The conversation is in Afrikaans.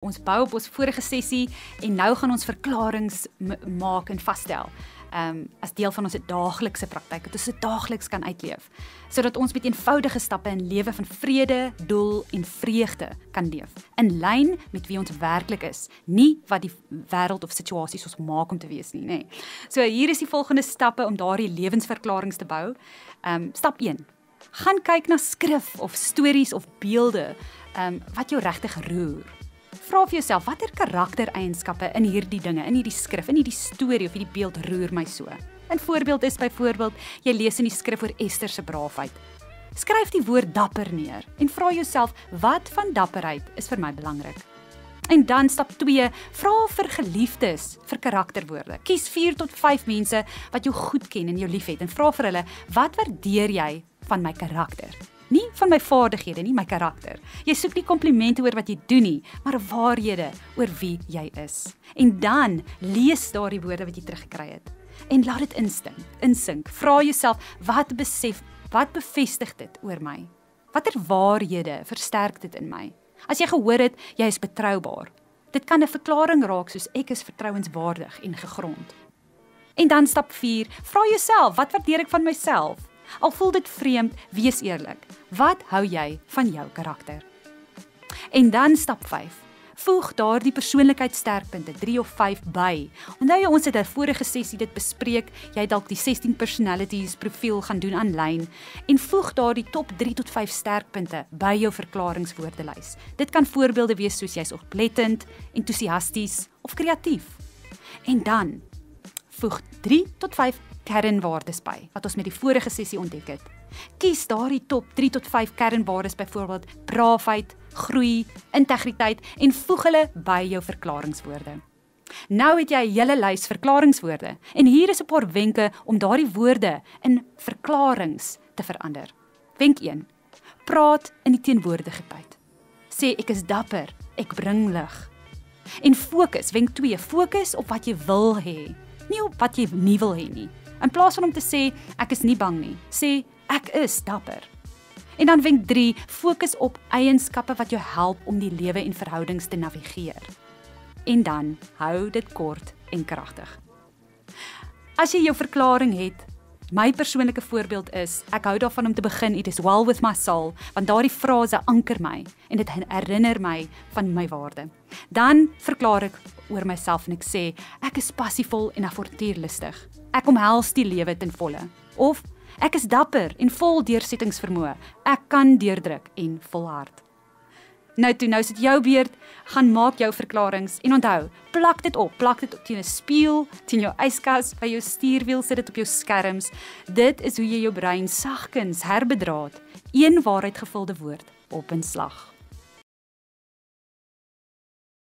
Ons bou op ons vorige sessie en nou gaan ons verklaringe maak en vasstel. As deel van ons daaglikse praktyk, dat ons dit daagliks kan uitleef, sodat ons met eenvoudige stappe 'n lewe van vrede, doel en vreugde kan leef, in lyn met wie ons werklik is, nie wat die wêreld of situasies ons maak om te wees nie, nê. So hier is die volgende stappe om daardie lewensverklaringe te bou. Stap 1. Gaan kyk na skrif of stories of beelde wat jou regtig roer. Vra vir jouself, watter karaktereienskappe in hierdie dinge, in hierdie skrif, in hierdie storie of hierdie beeld roer my so? 'n voorbeeld is byvoorbeeld, jy lees in die skrif oor Ester se braafheid. Skryf die woord dapper neer en vra jouself, wat van dapperheid is vir my belangrik? En dan stap 2, vra vir geliefdes vir karakterwoorde. Kies 4 tot 5 mense wat jou goed ken en jou liefhet en vra vir hulle, wat waardeer jy van my karakter? Nie van my vaardighede nie, my karakter. Jy soek nie komplimente oor wat jy doen nie, maar waarhede oor wie jy is. En dan lees daardie woorde wat jy teruggekry het en laat dit insink. Vra jouself, wat bevestig dit oor my? Watter waarhede versterk dit in my? As jy gehoor het, jy is betroubaar. Dit kan 'n verklaring raak soos ek is vertrouenswaardig en gegrond. En dan stap 4, vra jouself, wat waardeer ek van myself? Al voel dit vreemd, wees eerlik. Wat hou jy van jou karakter? En dan stap 5. Voeg daardie persoonlikheidssterkpunte 3 of 5 by. Onthou jy, ons het 'n vorige sessie dit bespreek, jy dalk die 16 personalities profiel gaan doen aanlyn en voeg daardie top 3 tot 5 sterkpunte by jou verklaringswoordelys. Dit kan voorbeelde wees soos jy's oplettend, entoesiasties of kreatief. En dan voeg 3 tot 5 kernwaardes by, wat ons met die vorige sessie ontdek het. Kies daardie top 3 tot 5 kernwaardes, byvoorbeeld braafheid, groei, integriteit en voeg hulle by jou verklaringswoorde. Nou het jy 'n hele lys verklaringswoorde en hier is 'n paar wenke om daardie woorde in verklaringe te verander. Wenk 1. Praat in die teenwoordige tyd. Sê ek is dapper, ek bring lig. En fokus, wenk 2, fokus op wat jy wil hê, nie op wat jy nie wil hê nie. In plaas van om te sê, ek is nie bang nie, sê, ek is dapper. En dan wenk 3, fokus op eienskappe wat jou help om die lewe en verhoudings te navigeer. En dan, hou dit kort en kragtig. As jy jou verklaring het, my persoonlike voorbeeld is, ek hou daarvan om te begin, it is well with my soul, want daardie frase anker my, en dit herinner my van my waarde. Dan verklaar ek oor myself en ek sê, ek is passievol en avontuurlustig. Ek omhels die lewe ten volle. Of, ek is dapper en vol deursettingsvermoë. Ek kan deurdruk en volhard. Nou is dit jou beurt, gaan maak jou verklaringe en onthou, plak dit op teen 'n spieël, teen jou yskas, by jou stuurwiel, sit dit op jou skerms. Dit is hoe jy jou brein sagkens herbedraad, een waarheid gevulde woord op 'n slag.